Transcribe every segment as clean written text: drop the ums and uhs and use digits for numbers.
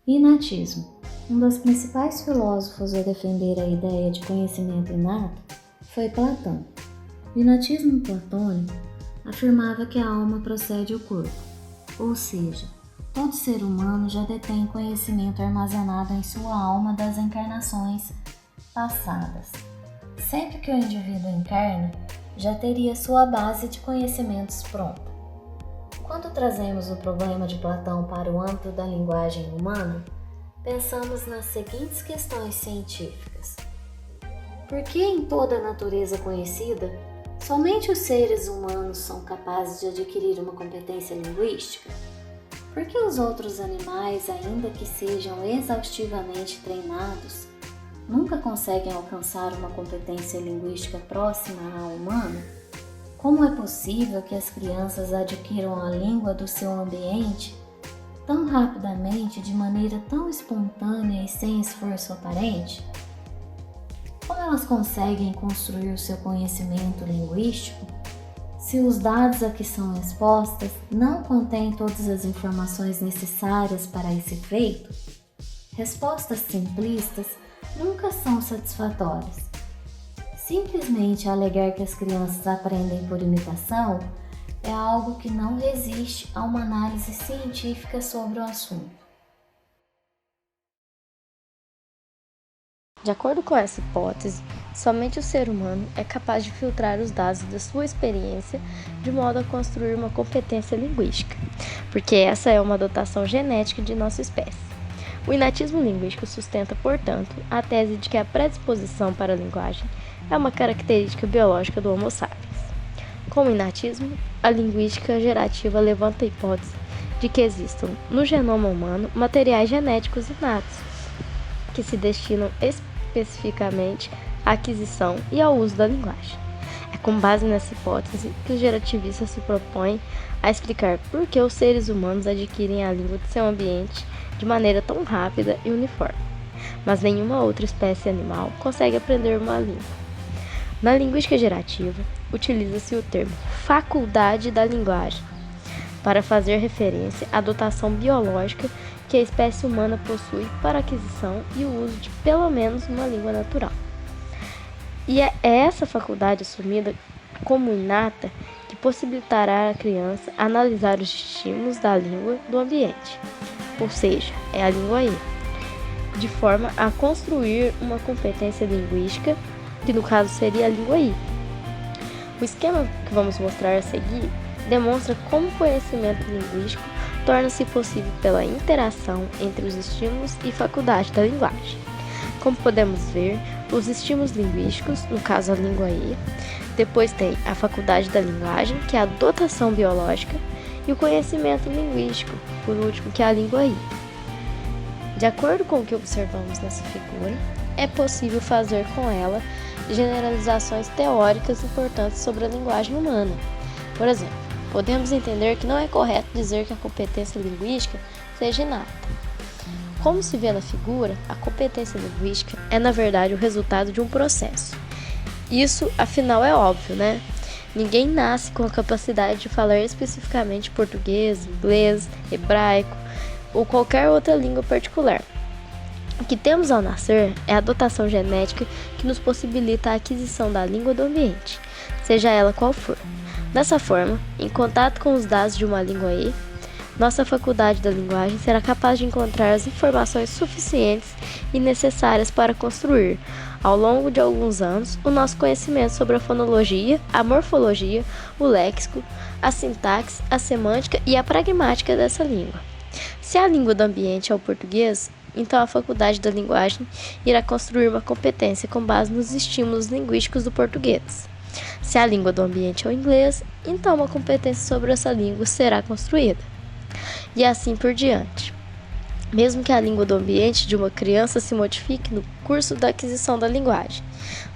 Inatismo. Um dos principais filósofos a defender a ideia de conhecimento inato foi Platão. O inatismo platônico afirmava que a alma procede do corpo, ou seja, todo ser humano já detém conhecimento armazenado em sua alma das encarnações passadas. Sempre que o indivíduo encarna, já teria sua base de conhecimentos pronta. Quando trazemos o problema de Platão para o âmbito da linguagem humana, pensamos nas seguintes questões científicas. Por que em toda a natureza conhecida, somente os seres humanos são capazes de adquirir uma competência linguística? Por que os outros animais, ainda que sejam exaustivamente treinados, nunca conseguem alcançar uma competência linguística próxima à humana? Como é possível que as crianças adquiram a língua do seu ambiente tão rapidamente, de maneira tão espontânea e sem esforço aparente? Como elas conseguem construir o seu conhecimento linguístico se os dados a que são expostas não contêm todas as informações necessárias para esse feito? Respostas simplistas nunca são satisfatórias. Simplesmente alegar que as crianças aprendem por imitação é algo que não resiste a uma análise científica sobre o assunto. De acordo com essa hipótese, somente o ser humano é capaz de filtrar os dados da sua experiência de modo a construir uma competência linguística, porque essa é uma dotação genética de nossa espécie. O inatismo linguístico sustenta, portanto, a tese de que a predisposição para a linguagem é uma característica biológica do Homo sapiens. Com o inatismo, a linguística gerativa levanta a hipótese de que existam, no genoma humano, materiais genéticos inatos, que se destinam especificamente à aquisição e ao uso da linguagem. É com base nessa hipótese que os gerativistas se propõem a explicar por que os seres humanos adquirem a língua de seu ambiente de maneira tão rápida e uniforme, mas nenhuma outra espécie animal consegue aprender uma língua. Na linguística gerativa, utiliza-se o termo faculdade da linguagem para fazer referência à dotação biológica que a espécie humana possui para a aquisição e o uso de pelo menos uma língua natural. E é essa faculdade assumida como inata que possibilitará à criança analisar os estímulos da língua do ambiente, ou seja, é a língua I, de forma a construir uma competência linguística, que no caso seria a língua I. O esquema que vamos mostrar a seguir demonstra como o conhecimento linguístico torna-se possível pela interação entre os estímulos e faculdade da linguagem. Como podemos ver, os estímulos linguísticos, no caso a língua I, depois tem a faculdade da linguagem, que é a dotação biológica, e o conhecimento linguístico, por último, que é a língua I. De acordo com o que observamos nessa figura, é possível fazer com ela generalizações teóricas importantes sobre a linguagem humana. Por exemplo, podemos entender que não é correto dizer que a competência linguística seja inata. Como se vê na figura, a competência linguística é, na verdade, o resultado de um processo. Isso, afinal, é óbvio, né? Ninguém nasce com a capacidade de falar especificamente português, inglês, hebraico ou qualquer outra língua particular. O que temos ao nascer é a dotação genética que nos possibilita a aquisição da língua do ambiente, seja ela qual for. Dessa forma, em contato com os dados de uma língua I, nossa faculdade da linguagem será capaz de encontrar as informações suficientes e necessárias para construir, ao longo de alguns anos, o nosso conhecimento sobre a fonologia, a morfologia, o léxico, a sintaxe, a semântica e a pragmática dessa língua. Se a língua do ambiente é o português, então a faculdade da linguagem irá construir uma competência com base nos estímulos linguísticos do português. Se a língua do ambiente é o inglês, então uma competência sobre essa língua será construída. E assim por diante. Mesmo que a língua do ambiente de uma criança se modifique no curso da aquisição da linguagem.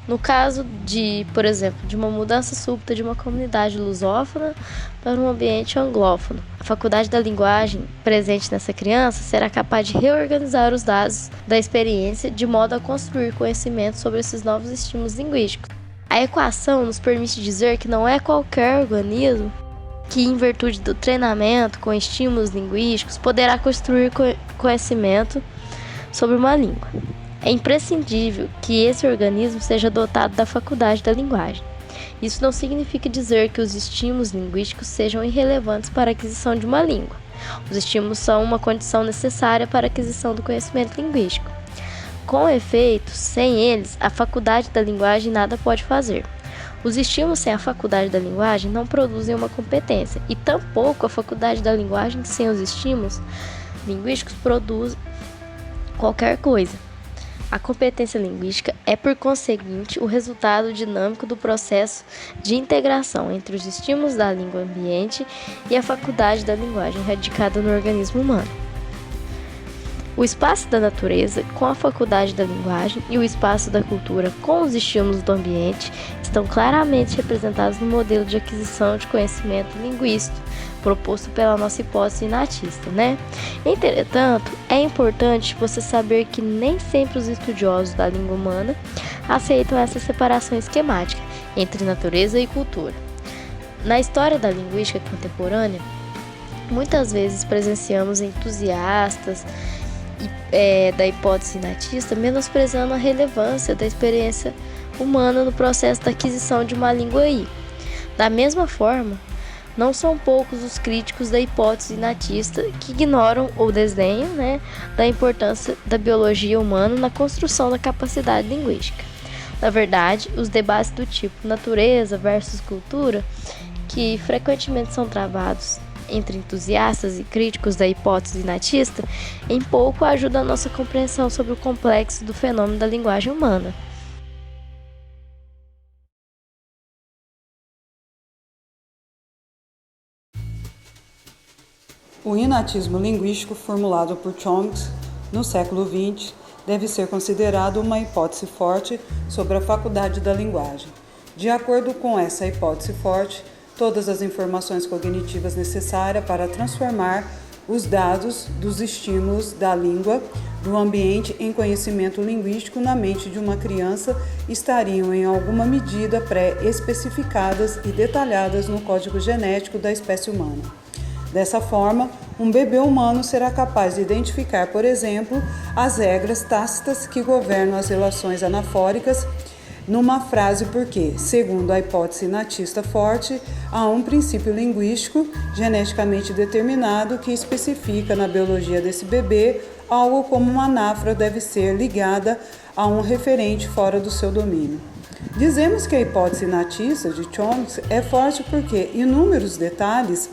No caso de, por exemplo, de uma mudança súbita de uma comunidade lusófona para um ambiente anglófono, a faculdade da linguagem presente nessa criança será capaz de reorganizar os dados da experiência de modo a construir conhecimento sobre esses novos estímulos linguísticos. A equação nos permite dizer que não é qualquer organismo que, em virtude do treinamento com estímulos linguísticos, poderá construir conhecimento sobre uma língua. É imprescindível que esse organismo seja dotado da faculdade da linguagem. Isso não significa dizer que os estímulos linguísticos sejam irrelevantes para a aquisição de uma língua. Os estímulos são uma condição necessária para a aquisição do conhecimento linguístico. Com efeito, sem eles, a faculdade da linguagem nada pode fazer. Os estímulos sem a faculdade da linguagem não produzem uma competência, e tampouco a faculdade da linguagem sem os estímulos linguísticos produz qualquer coisa. A competência linguística é, por conseguinte, o resultado dinâmico do processo de integração entre os estímulos da língua ambiente e a faculdade da linguagem radicada no organismo humano. O espaço da natureza, com a faculdade da linguagem, e o espaço da cultura, com os estímulos do ambiente, estão claramente representados no modelo de aquisição de conhecimento linguístico proposto pela nossa hipótese inatista, Entretanto, é importante você saber que nem sempre os estudiosos da língua humana aceitam essa separação esquemática entre natureza e cultura. Na história da linguística contemporânea, muitas vezes presenciamos entusiastas da hipótese inatista menosprezando a relevância da experiência humana no processo da aquisição de uma língua I. Da mesma forma, não são poucos os críticos da hipótese inatista que ignoram ou desdenham da importância da biologia humana na construção da capacidade linguística. Na verdade, os debates do tipo natureza versus cultura, que frequentemente são travados entre entusiastas e críticos da hipótese inatista, em pouco ajudam a nossa compreensão sobre o complexo do fenômeno da linguagem humana. O inatismo linguístico formulado por Chomsky no século XX deve ser considerado uma hipótese forte sobre a faculdade da linguagem. De acordo com essa hipótese forte, todas as informações cognitivas necessárias para transformar os dados dos estímulos da língua do ambiente em conhecimento linguístico na mente de uma criança estariam em alguma medida pré-especificadas e detalhadas no código genético da espécie humana. Dessa forma, um bebê humano será capaz de identificar, por exemplo, as regras tácitas que governam as relações anafóricas numa frase porque, segundo a hipótese inatista forte, há um princípio linguístico geneticamente determinado que especifica na biologia desse bebê algo como uma anáfora deve ser ligada a um referente fora do seu domínio. Dizemos que a hipótese inatista de Chomsky é forte porque inúmeros detalhes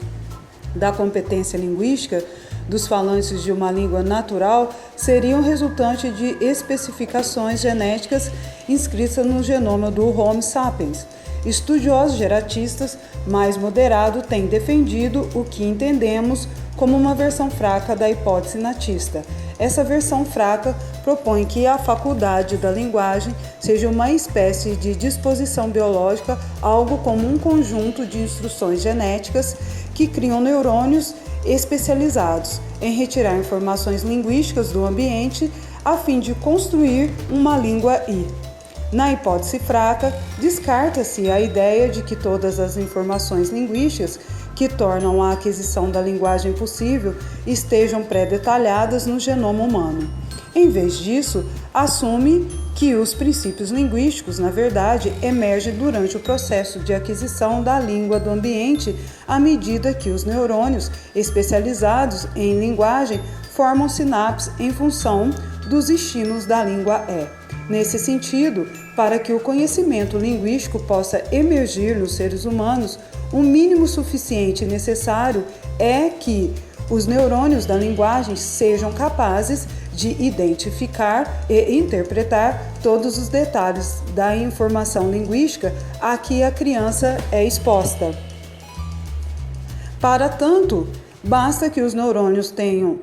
da competência linguística dos falantes de uma língua natural seriam resultante de especificações genéticas inscritas no genoma do Homo sapiens. Estudiosos geratistas mais moderados têm defendido o que entendemos como uma versão fraca da hipótese inatista. Essa versão fraca propõe que a faculdade da linguagem seja uma espécie de disposição biológica, algo como um conjunto de instruções genéticas que criam neurônios especializados em retirar informações linguísticas do ambiente a fim de construir uma língua I. Na hipótese fraca, descarta-se a ideia de que todas as informações linguísticas que tornam a aquisição da linguagem possível estejam pré-detalhadas no genoma humano. Em vez disso, assume que os princípios linguísticos, na verdade, emergem durante o processo de aquisição da língua do ambiente à medida que os neurônios especializados em linguagem formam sinapses em função dos estímulos da língua E. Nesse sentido, para que o conhecimento linguístico possa emergir nos seres humanos, o mínimo suficiente necessário é que os neurônios da linguagem sejam capazes de identificar e interpretar todos os detalhes da informação linguística a que a criança é exposta. Para tanto, basta que os neurônios tenham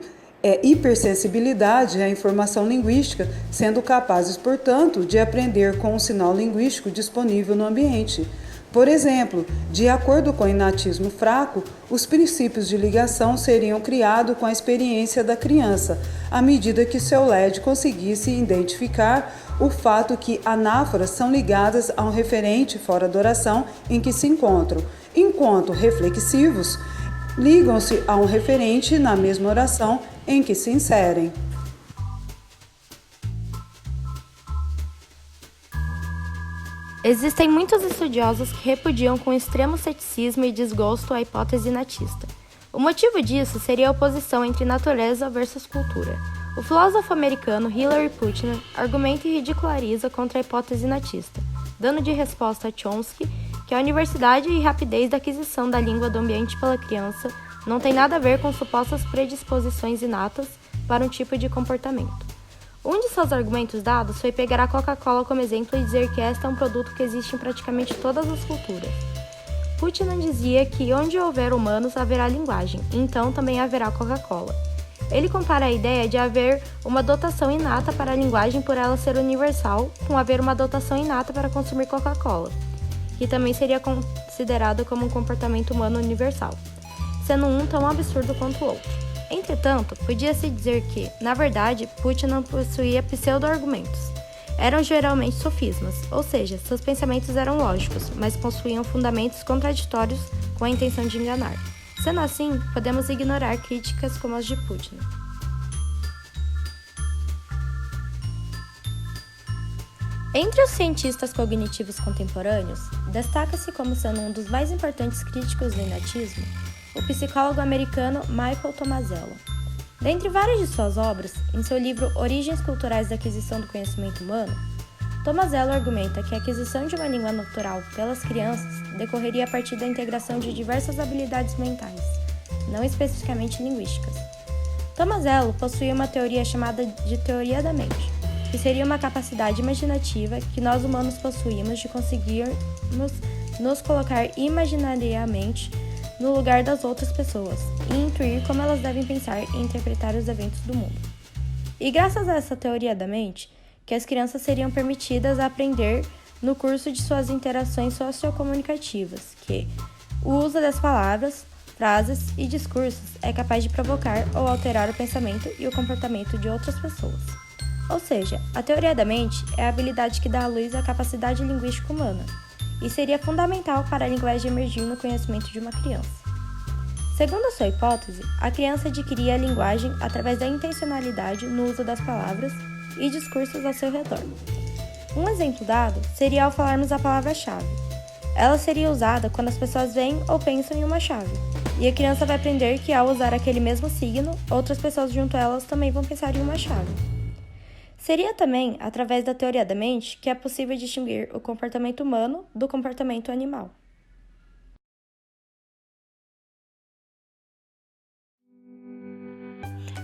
hipersensibilidade à informação linguística, sendo capazes, portanto, de aprender com o sinal linguístico disponível no ambiente. Por exemplo, de acordo com o inatismo fraco, os princípios de ligação seriam criados com a experiência da criança, à medida que seu LED conseguisse identificar o fato que anáforas são ligadas a um referente fora da oração em que se encontram, enquanto reflexivos ligam-se a um referente na mesma oração em que se inserem. Existem muitos estudiosos que repudiam com extremo ceticismo e desgosto a hipótese natista. O motivo disso seria a oposição entre natureza versus cultura. O filósofo americano Hilary Putnam argumenta e ridiculariza contra a hipótese natista, dando de resposta a Chomsky que a universidade e rapidez da aquisição da língua do ambiente pela criança não tem nada a ver com supostas predisposições inatas para um tipo de comportamento. Um de seus argumentos dados foi pegar a Coca-Cola como exemplo e dizer que esta é um produto que existe em praticamente todas as culturas. Putnam dizia que onde houver humanos haverá linguagem, e então também haverá Coca-Cola. Ele compara a ideia de haver uma dotação inata para a linguagem por ela ser universal com haver uma dotação inata para consumir Coca-Cola, que também seria considerado como um comportamento humano universal, sendo um tão absurdo quanto o outro. Entretanto, podia-se dizer que, na verdade, Putnam possuía pseudo-argumentos. Eram geralmente sofismas, ou seja, seus pensamentos eram lógicos, mas possuíam fundamentos contraditórios com a intenção de enganar. Sendo assim, podemos ignorar críticas como as de Putnam. Entre os cientistas cognitivos contemporâneos, destaca-se como sendo um dos mais importantes críticos do inatismo o psicólogo americano Michael Tomasello. Dentre várias de suas obras, em seu livro Origens Culturais da Aquisição do Conhecimento Humano, Tomasello argumenta que a aquisição de uma língua natural pelas crianças decorreria a partir da integração de diversas habilidades mentais, não especificamente linguísticas. Tomasello possuía uma teoria chamada de teoria da mente, que seria uma capacidade imaginativa que nós humanos possuímos de conseguirmos nos colocar imaginariamente no lugar das outras pessoas e intuir como elas devem pensar e interpretar os eventos do mundo. E graças a essa teoria da mente, que as crianças seriam permitidas a aprender no curso de suas interações sociocomunicativas, que o uso das palavras, frases e discursos é capaz de provocar ou alterar o pensamento e o comportamento de outras pessoas. Ou seja, a teoria da mente é a habilidade que dá à luz à capacidade linguística humana, e seria fundamental para a linguagem emergir no conhecimento de uma criança. Segundo a sua hipótese, a criança adquiria a linguagem através da intencionalidade no uso das palavras e discursos ao seu redor. Um exemplo dado seria ao falarmos a palavra-chave. Ela seria usada quando as pessoas veem ou pensam em uma chave, e a criança vai aprender que ao usar aquele mesmo signo, outras pessoas junto a elas também vão pensar em uma chave. Seria também através da teoria da mente que é possível distinguir o comportamento humano do comportamento animal.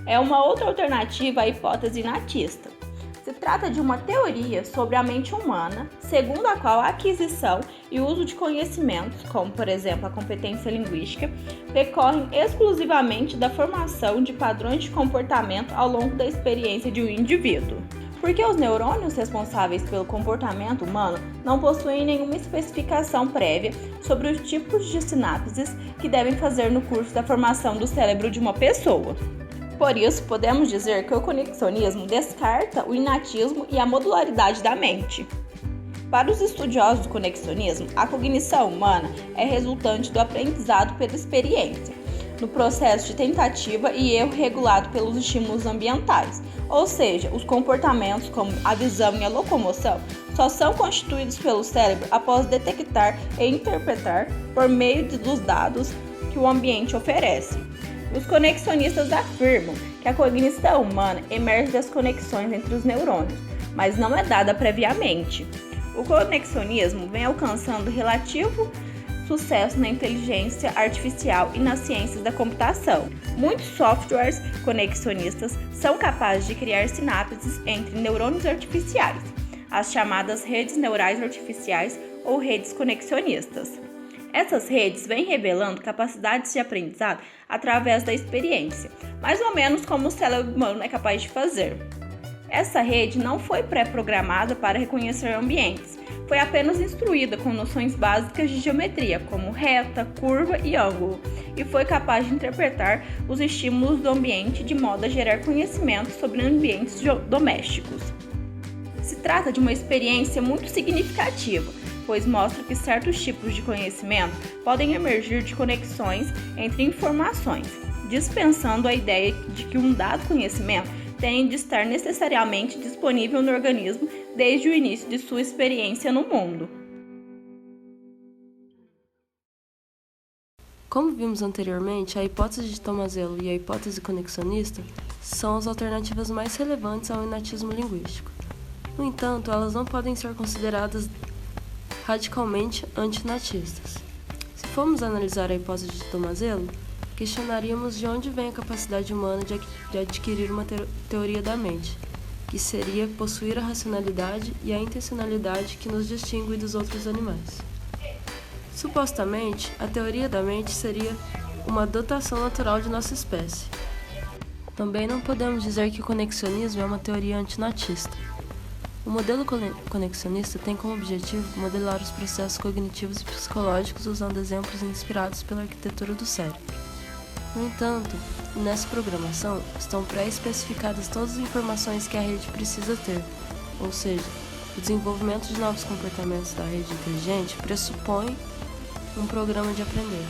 É uma outra alternativa à hipótese natista. Se trata de uma teoria sobre a mente humana, segundo a qual a aquisição e o uso de conhecimentos, como por exemplo a competência linguística, decorrem exclusivamente da formação de padrões de comportamento ao longo da experiência de um indivíduo. Porque os neurônios responsáveis pelo comportamento humano não possuem nenhuma especificação prévia sobre os tipos de sinapses que devem fazer no curso da formação do cérebro de uma pessoa. Por isso, podemos dizer que o conexionismo descarta o inatismo e a modularidade da mente. Para os estudiosos do conexionismo, a cognição humana é resultante do aprendizado pela experiência, no processo de tentativa e erro regulado pelos estímulos ambientais, ou seja, os comportamentos como a visão e a locomoção só são constituídos pelo cérebro após detectar e interpretar por meio dos dados que o ambiente oferece. Os conexionistas afirmam que a cognição humana emerge das conexões entre os neurônios, mas não é dada previamente. O conexionismo vem alcançando relativo sucesso na inteligência artificial e nas ciências da computação. Muitos softwares conexionistas são capazes de criar sinapses entre neurônios artificiais, as chamadas redes neurais artificiais ou redes conexionistas. Essas redes vêm revelando capacidades de aprendizado através da experiência, mais ou menos como o cérebro humano é capaz de fazer. Essa rede não foi pré-programada para reconhecer ambientes, foi apenas instruída com noções básicas de geometria, como reta, curva e ângulo, e foi capaz de interpretar os estímulos do ambiente de modo a gerar conhecimento sobre ambientes domésticos. Se trata de uma experiência muito significativa, pois mostra que certos tipos de conhecimento podem emergir de conexões entre informações, dispensando a ideia de que um dado conhecimento tem de estar necessariamente disponível no organismo desde o início de sua experiência no mundo. Como vimos anteriormente, a hipótese de Tomazelo e a hipótese conexionista são as alternativas mais relevantes ao inatismo linguístico. No entanto, elas não podem ser consideradas radicalmente antinatistas. Se formos analisar a hipótese de Tomazelo, questionaríamos de onde vem a capacidade humana de adquirir uma teoria da mente, que seria possuir a racionalidade e a intencionalidade que nos distingue dos outros animais. Supostamente, a teoria da mente seria uma dotação natural de nossa espécie. Também não podemos dizer que o conexionismo é uma teoria antinatista. O modelo conexionista tem como objetivo modelar os processos cognitivos e psicológicos usando exemplos inspirados pela arquitetura do cérebro. No entanto, nessa programação estão pré-especificadas todas as informações que a rede precisa ter, ou seja, o desenvolvimento de novos comportamentos da rede inteligente pressupõe um programa de aprender.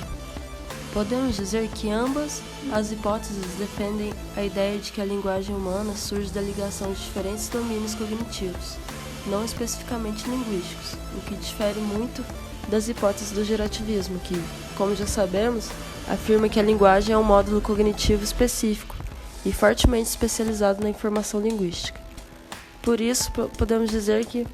Podemos dizer que ambas as hipóteses defendem a ideia de que a linguagem humana surge da ligação de diferentes domínios cognitivos, não especificamente linguísticos, o que difere muito das hipóteses do gerativismo, que, como já sabemos, afirma que a linguagem é um módulo cognitivo específico e fortemente especializado na informação linguística. Por isso, podemos dizer que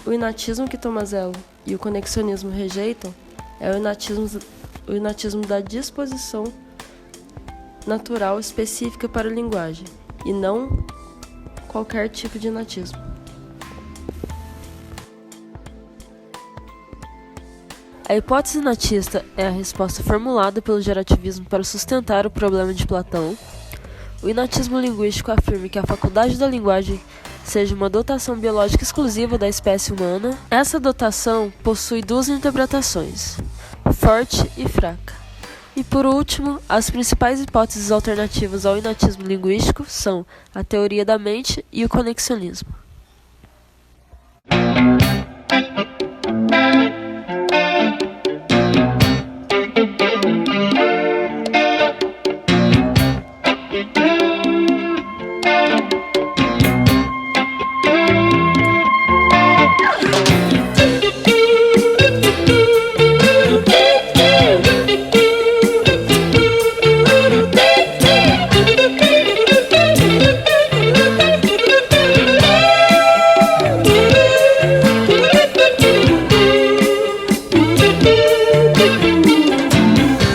o inatismo que Tomazelo e o conexionismo rejeitam é o inatismo da disposição natural específica para a linguagem, e não qualquer tipo de inatismo. A hipótese inatista é a resposta formulada pelo gerativismo para sustentar o problema de Platão. O inatismo linguístico afirma que a faculdade da linguagem seja uma dotação biológica exclusiva da espécie humana. Essa dotação possui duas interpretações, forte e fraca. E por último, as principais hipóteses alternativas ao inatismo linguístico são a teoria da mente e o conexionismo.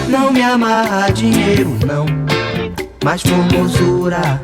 Não me amarra dinheiro não, mas formosura.